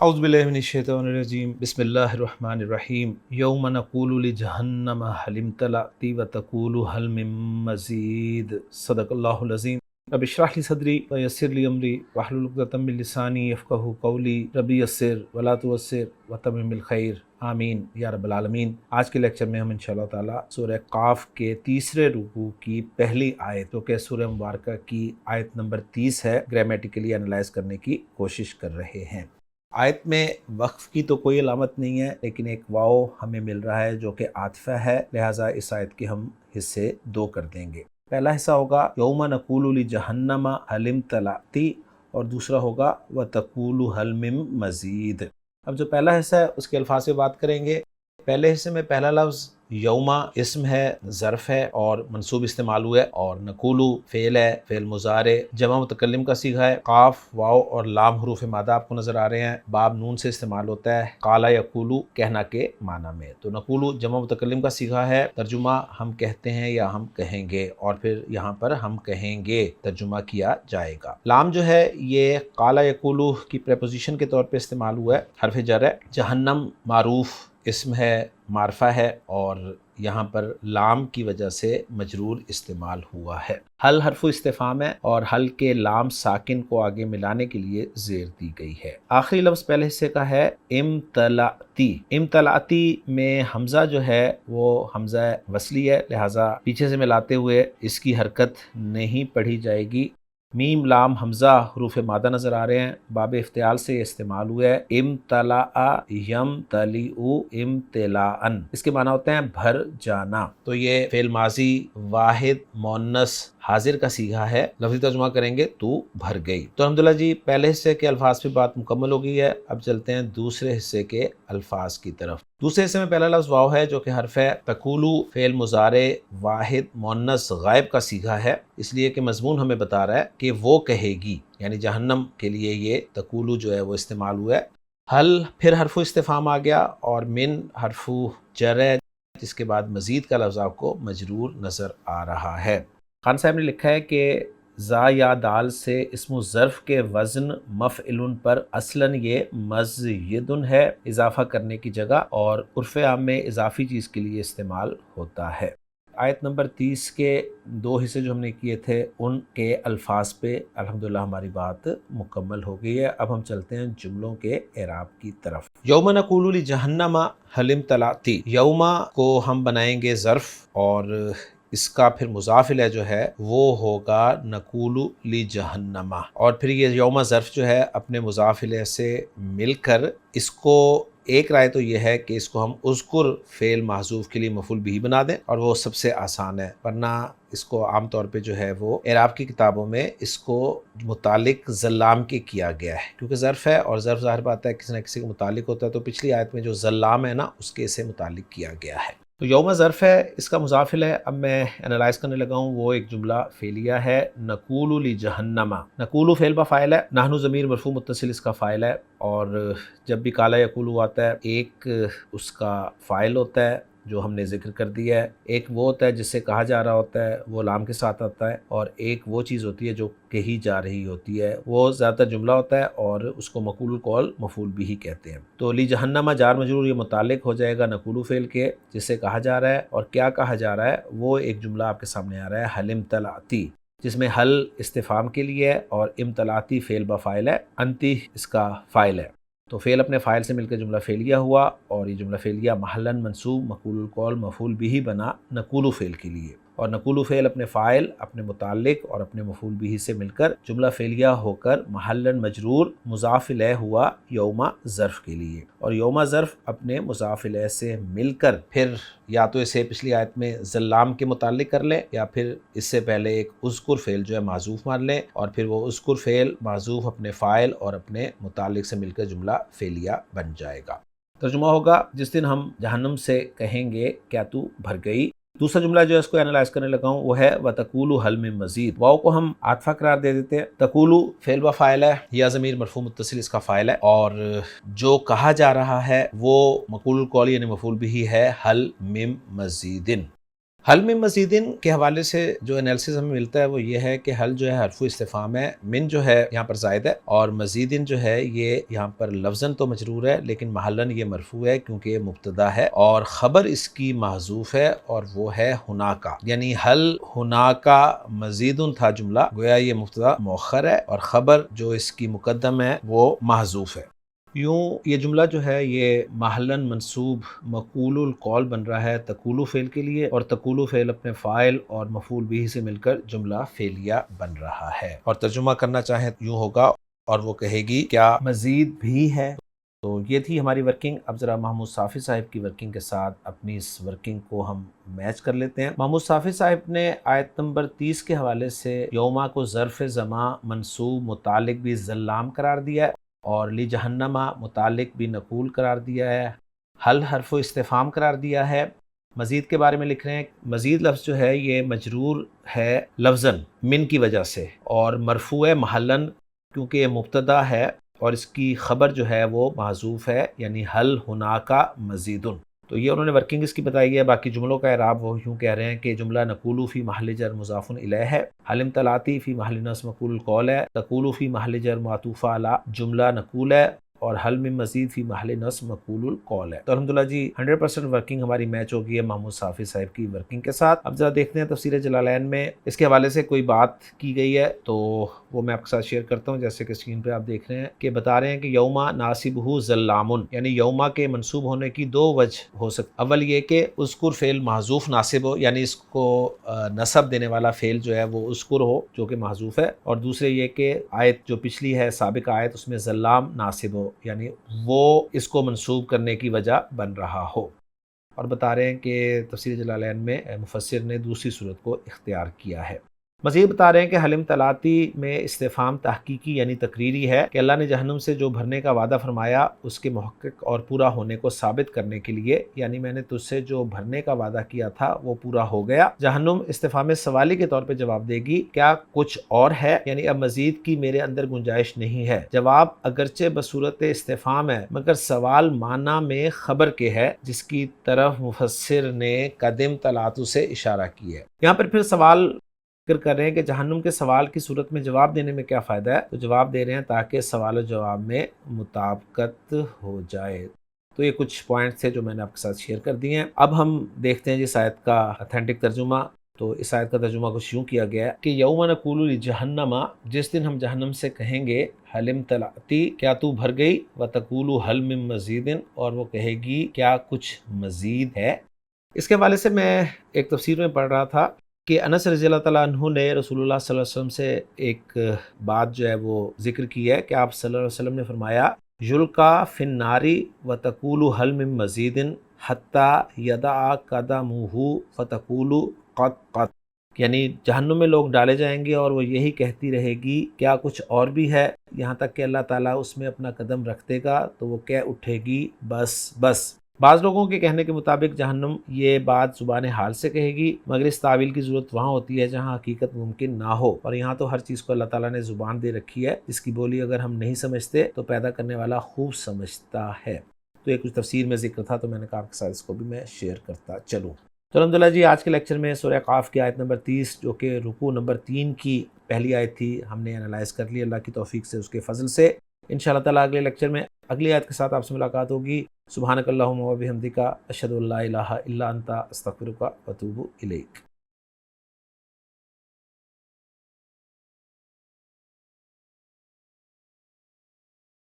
اعوذ باللہ من الشیطان الرجیم بسم اللہ الرحمن الرحیم یوم نقول لجہنم هل امتلأت وتقول هل من مزید صدق اللہ العظیم رب اشرح لی صدری ویسر لی امری واحلل عقدۃ من لسانی یفقہوا قولی ربی یسر ولا تعسر وتمم بالخیر آمین یا رب العالمین۔ آج کے لیکچر میں ہم انشاءاللہ تعالی سورہ قاف کے تیسرے رکوع کی پہلی آیت جو کہ سورہ مبارکہ کی آیت نمبر 30 ہے گرامیٹیکلی انالائز کرنے کی کوشش کر رہے ہیں۔ آیت میں وقف کی تو کوئی علامت نہیں ہے، لیکن ایک واو ہمیں مل رہا ہے جو کہ عاطفہ ہے، لہٰذا اس آیت کے ہم حصے دو کر دیں گے۔ پہلا حصہ ہوگا یوم نقول لجہنم هل امتلأت اور دوسرا ہوگا وتقول هل من مزید۔ اب جو پہلا حصہ ہے اس کے الفاظ سے بات کریں گے۔ پہلے حصے میں پہلا لفظ یوما اسم ہے، ظرف ہے اور منصوب استعمال ہوا ہے، اور نقولو فعل ہے، فعل مضارع جمع متکلم کا صیغہ ہے۔ قاف واو اور لام حروف مادہ آپ کو نظر آ رہے ہیں، باب نون سے استعمال ہوتا ہے قالا یقولو کہنا کے معنی میں۔ تو نقولو جمع متکلم کا صیغہ ہے، ترجمہ ہم کہتے ہیں یا ہم کہیں گے، اور پھر یہاں پر ہم کہیں گے ترجمہ کیا جائے گا۔ لام جو ہے یہ قالا یقولو کی پریپوزیشن کے طور پہ استعمال ہوا ہے، حرف جر ہے۔ جہنم معروف اسم ہے، معرفہ ہے، اور یہاں پر لام کی وجہ سے مجرور استعمال ہوا ہے۔ حل حرف استفہام ہے اور حل کے لام ساکن کو آگے ملانے کے لیے زیر دی گئی ہے۔ آخری لفظ پہلے حصے کا ہے امتلأتی۔ امتلأتی میں حمزہ جو ہے وہ حمزہ وصلی ہے، لہٰذا پیچھے سے ملاتے ہوئے اس کی حرکت نہیں پڑھی جائے گی۔ میم لام حمزہ حروف مادہ نظر آ رہے ہیں، باب افتعال سے یہ استعمال ہوا ہے۔ امتلأ یمتلئ امتلاءً، اس کے معنی ہوتے ہیں بھر جانا۔ تو یہ فعل ماضی واحد مؤنث حاضر کا صیغہ ہے، لفظی ترجمہ کریں گے تو بھر گئی۔ تو الحمدللہ جی پہلے حصے کے الفاظ پہ بات مکمل ہو گئی ہے، اب چلتے ہیں دوسرے حصے کے الفاظ کی طرف۔ دوسرے حصے میں پہلا لفظ واو ہے جو کہ حرف ہے۔ تقولو فعل مضارع واحد مؤنث غائب کا صیغہ ہے، اس لیے کہ مضمون ہمیں بتا رہا ہے کہ وہ کہے گی، یعنی جہنم کے لیے یہ تقولو جو ہے وہ استعمال ہوا ہے۔ حل پھر حرف استفہام آ گیا، اور من حرف جر ہے جس کے بعد مزید کا لفظ آپ کو مجرور نظر آ رہا ہے۔ خان صاحب نے لکھا ہے کہ زا یا دال سے اسم الظرف کے وزن مفعل پر اصلاً یہ مزیدن ہے، اضافہ کرنے کی جگہ، اور عرف عام میں اضافی چیز کے لیے استعمال ہوتا ہے۔ آیت نمبر 30 کے دو حصے جو ہم نے کیے تھے ان کے الفاظ پہ الحمدللہ ہماری بات مکمل ہو گئی ہے۔ اب ہم چلتے ہیں جملوں کے اعراب کی طرف۔ یوم نقول لجہنم هل امتلأت، یوما کو ہم بنائیں گے ظرف، اور اس کا پھر مضاف الیہ جو ہے وہ ہوگا نقول لجہنم، اور پھر یہ یوم ظرف جو ہے اپنے مضاف الیہ سے مل کر اس کو ایک رائے تو یہ ہے کہ اس کو ہم اذکر فعل محذوف کے لیے مفعول بھی بنا دیں، اور وہ سب سے آسان ہے، ورنہ اس کو عام طور پہ جو ہے وہ اعراب کی کتابوں میں اس کو متعلق ظلام کے کیا گیا ہے، کیونکہ ظرف ہے اور ظرف ظاہر بات ہے کسی نہ کسی کے متعلق ہوتا ہے، تو پچھلی آیت میں جو ظلام ہے نا اس کے اسے متعلق کیا گیا ہے۔ تو یوم ظرف ہے، اس کا مضاف ہے۔ اب میں انالائز کرنے لگا ہوں، وہ ایک جملہ فعلیہ ہے، نقول لجہنم۔ نقول فعل با فاعل ہے، نحن ضمیر مرفوع متصل اس کا فاعل ہے، اور جب بھی قال یقول آتا ہے ایک اس کا فاعل ہوتا ہے جو ہم نے ذکر کر دیا ہے، ایک وہ ہوتا ہے جس سے کہا جا رہا ہوتا ہے وہ لام کے ساتھ آتا ہے، اور ایک وہ چیز ہوتی ہے جو کہی جا رہی ہوتی ہے، وہ زیادہ تر جملہ ہوتا ہے اور اس کو مقول القول مفعول بھی کہتے ہیں۔ تو لی جہنم جار مجرور یہ متعلق ہو جائے گا نقول فعل کے جس سے کہا جا رہا ہے، اور کیا کہا جا رہا ہے وہ ایک جملہ آپ کے سامنے آ رہا ہے حل امتلأتی، جس میں حل استفہام کے لیے ہے اور امتلأتی فعل با فاعل ہے، انتی اس کا فاعل ہے۔ تو فعل اپنے فاعل سے مل کے جملہ فعلیہ ہوا، اور یہ جملہ فعلیہ محلاً منصوب مقول القول مفعول بھی بنا نقول فعل کے لیے، اور نقول فعل اپنے فاعل اپنے متعلق اور اپنے مفعول بھی سے مل کر جملہ فعلیہ ہو کر محلاً مجرور مضاف الیہ ہوا یوم ظرف کے لیے، اور یوم ظرف اپنے مضاف الیہ سے مل کر پھر یا تو اسے پچھلی آیت میں ظلام کے متعلق کر لیں، یا پھر اس سے پہلے ایک اذکر فعل جو ہے معذوف مان لیں، اور پھر وہ اذکر فعل معذوف اپنے فاعل اور اپنے متعلق سے مل کر جملہ فعلیہ بن جائے گا۔ ترجمہ ہوگا جس دن ہم جہنم سے کہیں گے کیا تو بھر گئی۔ دوسرا جملہ جو ہے اس کو انالائز کرنے لگا ہوں وہ ہے وَتَقُولُ هَلْ مِن مزید۔ واو کو ہم عاطفہ قرار دے دیتے ہیں، تقولو فعل و فاعل ہے، یا ضمیر مرفوع متصل اس کا فاعل ہے، اور جو کہا جا رہا ہے وہ مقول القول یعنی مفعول بھی ہے، حل من مزیدن۔ حل من مزیدن کے حوالے سے جو انالیسس ہمیں ملتا ہے وہ یہ ہے کہ حل جو ہے حرف استفہام ہے، من جو ہے یہاں پر زائد ہے، اور مزیدن جو ہے یہ یہاں پر لفظاً تو مجرور ہے لیکن محلاً یہ مرفوع ہے کیونکہ یہ مبتدا ہے، اور خبر اس کی محذوف ہے اور وہ ہے ہناکا، یعنی حل ہناکا مزیدن تھا جملہ، گویا یہ مبتدا مؤخر ہے اور خبر جو اس کی مقدم ہے وہ محذوف ہے۔ یوں یہ جملہ جو ہے یہ محلاً منصوب مقول القول بن رہا ہے تقولو فعل کے لیے، اور تقولو فعل اپنے فاعل اور مفعول بھی سے مل کر جملہ فعلیہ بن رہا ہے، اور ترجمہ کرنا چاہیں یوں ہوگا، اور وہ کہے گی کیا مزید بھی ہے۔ تو یہ تھی ہماری ورکنگ۔ اب ذرا محمود صافی صاحب کی ورکنگ کے ساتھ اپنی اس ورکنگ کو ہم میچ کر لیتے ہیں۔ محمود صافی صاحب نے آیت نمبر 30 کے حوالے سے یوما کو ظرف زماں منصوب متعلق بھی ظلام قرار دیا ہے، اور لی جہنما متعلق بھی نقول قرار دیا ہے، حل حرف استفہام قرار دیا ہے۔ مزید کے بارے میں لکھ رہے ہیں، مزید لفظ جو ہے یہ مجرور ہے لفظاً من کی وجہ سے، اور مرفوع ہے محلاً کیونکہ یہ مبتدا ہے، اور اس کی خبر جو ہے وہ محذوف ہے، یعنی حل ہناکا مزیدن۔ تو یہ انہوں نے ورکنگ اس کی بتائی ہے۔ باقی جملوں کا اعراب وہ یوں کہہ رہے ہیں کہ جملہ نقولو فی محل جر مضاف الیہ ہے، حلم طلاتی فی محل نصب مقول القول ہے، تقولو فی محل جر معطوف علی جملہ نقول ہے، اور حل من مزید فی محل نصب مقول القول ہے۔ تو الحمدللہ جی 100% ورکنگ ہماری میچ ہو گئی ہے محمود صافی صاحب کی ورکنگ کے ساتھ۔ اب ذرا دیکھتے ہیں تفسیر جلالین میں اس کے حوالے سے کوئی بات کی گئی ہے تو وہ میں آپ کے ساتھ شیئر کرتا ہوں، جیسے کہ اسکرین پہ آپ دیکھ رہے ہیں کہ بتا رہے ہیں کہ یوما ناصبہ ظلامن، یعنی یوما کے منصوب ہونے کی دو وجہ ہو سکتی۔ اول یہ کہ اذکر فعل محذوف ناصب ہو، یعنی اس کو نصب دینے والا فعل جو ہے وہ اذکر ہو جو کہ محذوف ہے، اور دوسرے یہ کہ آیت جو پچھلی ہے سابقہ آیت اس میں ظلام ناصب ہو، یعنی وہ اس کو منسوب کرنے کی وجہ بن رہا ہو۔ اور بتا رہے ہیں کہ تفسیر جلالین میں مفسر نے دوسری صورت کو اختیار کیا ہے۔ مزید بتا رہے ہیں کہ حلم طلاتی میں استفہام تحقیقی یعنی تقریری ہے کہ اللہ نے جہنم سے جو بھرنے کا وعدہ فرمایا اس کے محقق اور پورا ہونے کو ثابت کرنے کے لیے، یعنی میں نے تجھ سے جو بھرنے کا وعدہ کیا تھا وہ پورا ہو گیا۔ جہنم استفہام سوالی کے طور پہ جواب دے گی کیا کچھ اور ہے، یعنی اب مزید کی میرے اندر گنجائش نہیں ہے۔ جواب اگرچہ بصورت استفہام ہے مگر سوال معنی میں خبر کے ہے، جس کی طرف مفسر نے قدم طلعتو سے اشارہ کی ہے۔ یہاں پر پھر سوال کر رہے ہیں کہ جہنم کے سوال کی صورت میں جواب دینے میں کیا فائدہ ہے، تو جواب دے رہے ہیں تاکہ سوال و جواب میں مطابقت ہو جائے۔ تو یہ کچھ پوائنٹس تھے جو میں نے آپ کے ساتھ شیئر کر دیے ہیں۔ اب ہم دیکھتے ہیں اس آیت کا اتھینٹک ترجمہ۔ تو اس آیت کا ترجمہ کچھ یوں کیا گیا ہے کہ یوم نقول لجہنم، جس دن ہم جہنم سے کہیں گے حلم طلعتی، کیا تو بھر گئی، وتقول حل من مزید، اور وہ کہے گی کیا کچھ مزید ہے۔ اس کے حوالے سے میں ایک تفسیر میں پڑھ رہا تھا کہ انس رضی اللہ تعالیٰ عنہ نے رسول اللہ صلی اللہ علیہ وسلم سے ایک بات جو ہے وہ ذکر کی ہے کہ آپ صلی اللہ علیہ وسلم نے فرمایا یلقا فی النار وتقول حل من مزید حتی یدع قدمہ فتقول قد قد، یعنی جہنم میں لوگ ڈالے جائیں گے اور وہ یہی کہتی رہے گی کیا کچھ اور بھی ہے، یہاں تک کہ اللہ تعالیٰ اس میں اپنا قدم رکھ دے گا تو وہ کہہ اٹھے گی بس بس۔ بعض لوگوں کے کہنے کے مطابق جہنم یہ بات زبان حال سے کہے گی، مگر اس تعویل کی ضرورت وہاں ہوتی ہے جہاں حقیقت ممکن نہ ہو، اور یہاں تو ہر چیز کو اللہ تعالیٰ نے زبان دے رکھی ہے، جس کی بولی اگر ہم نہیں سمجھتے تو پیدا کرنے والا خوب سمجھتا ہے۔ تو یہ کچھ تفسیر میں ذکر تھا تو میں نے کہا آپ کے ساتھ اس کو بھی میں شیئر کرتا چلوں۔ تو الحمدللہ جی آج کے لیکچر میں سورہ قاف کی آیت نمبر 30 جو کہ رکوع نمبر 3 کی پہلی آیت تھی ہم نے انالائز کر لی اللہ کی توفیق سے، اس کے فضل سے۔ انشاءاللہ تعالیٰ اگلے لیکچر میں اگلی آیت کے ساتھ آپ سے ملاقات ہوگی۔ سبحانک اللہم و بحمدک، اشہد ان لا الہ الا انت، استغفرک و اتوب الیک۔